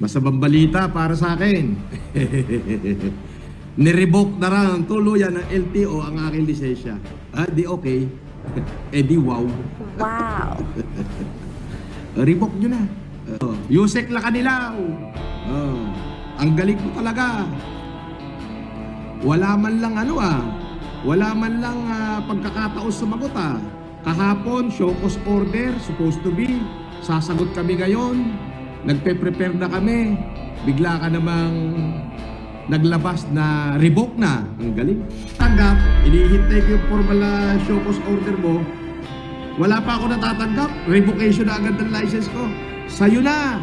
Masabang balita para sa akin. Nirevoke na rin tuluyan ng LTO ang aking lisensya. Ah, di okay. Eh di wow. Wow. Revoke nyo na. Yusek Lacanilaw. Ang galing mo talaga. Wala man lang wala man lang pagkakataon sumagot Kahapon, show cause order, supposed to be. Sasagot kami ngayon. Nagpe-prepare na kami. Bigla ka namang naglabas na revoke na. Ang galing. Tanggap, inihintay ko yung formal na show cause order mo. Wala pa ako natatanggap. Revocation na agad ng license ko. Sa'yo na.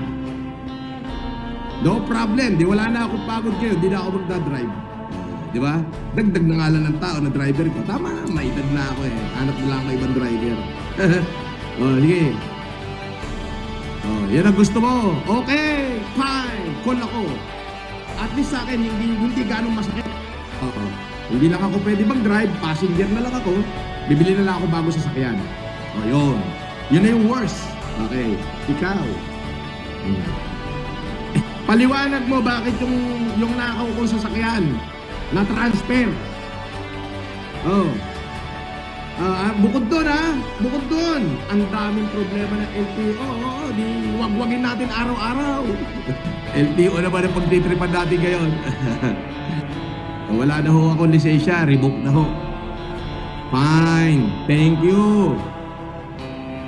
No problem. Di wala na akong pagod kayo. Di na ako magdadrive. Di ba? Dagdag na nga lang ng tao na driver ko. Tama na, may edad na ako eh. Hanap na lang ako ibang driver. Sige. Yan ang gusto mo. Okay, fine. Call ako. At least sa akin, hindi ganong masakit. Hindi lang ako pwede mag-drive. Passenger na lang ako. Bibili na lang ako bago sasakyan. Yun. Yun na yung worst. Okay. Ikaw. Paliwanag mo bakit yung nakaw kong sasakyan na-transfer. Bukod doon bukod doon. Ang daming problema ng LTO. Di wagwagin natin araw-araw. LTO naman ang pagtitripan natin ngayon. Wala na ho ako lisensya. Revoke na ho. Fine. Thank you.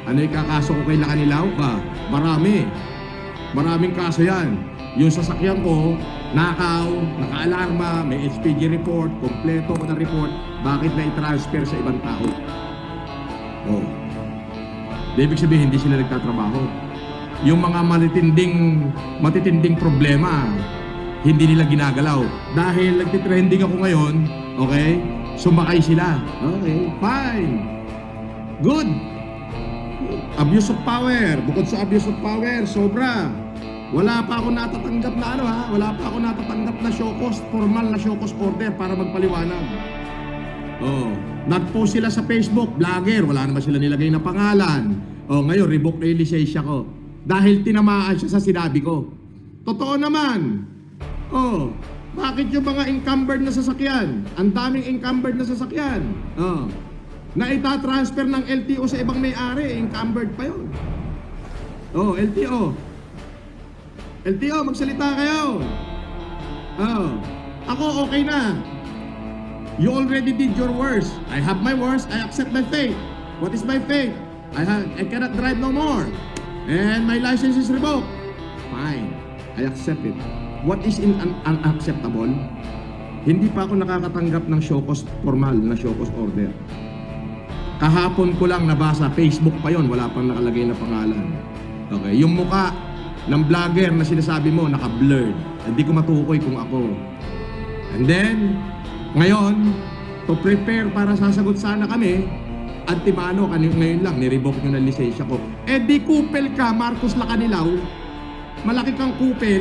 Ano yung kakaso ko kay Lacanilaw? Marami. Maraming kaso yan. Yung sasakyan ko, nakaw, naka-alarma, may HPG report, kompleto na report, bakit na i-transfer sa ibang tao? Ibig sabihin, hindi sila nagtatrabaho. Yung mga matitinding problema, hindi nila ginagalaw. Dahil nagtitrending ako ngayon, okay, sumakay sila. Okay, fine. Good. Abuse of power. Bukod sa abuse of power, sobra. Wala pa ako natatanggap na wala pa ako natatanggap na show cause, formal na show cause order para magpaliwanag. Nag-post sila sa Facebook, vlogger, wala naman sila nilagay na pangalan. Ngayon, revoke na yung lisensya ko. Dahil tinamaan siya sa sinabi ko. Totoo naman. Bakit yung mga encumbered na sasakyan? Ang daming encumbered na sasakyan. Na itatransfer ng LTO sa ibang may-ari, encumbered pa yun. LTO, magsalita kayo. Ako okay na. You already did your worst. I have my worst. I accept my fate. What is my fate? I cannot drive no more. And my license is revoked. Fine. I accept it. What is unacceptable? Hindi pa ako nakakatanggap ng show cause formal na show cause order. Kahapon ko lang nabasa, Facebook pa yon, wala pang nakalagay na pangalan. Okay, yung muka ng vlogger na sinasabi mo, naka-blurred. Hindi ko matukoy kung ako. And then, ngayon, to prepare para sasagot sana kami, antimano, ngayon lang, nirevoke nyo na lisensya ko. Eh di kupel ka, Marcos Lacanilaw. Malaki kang kupel.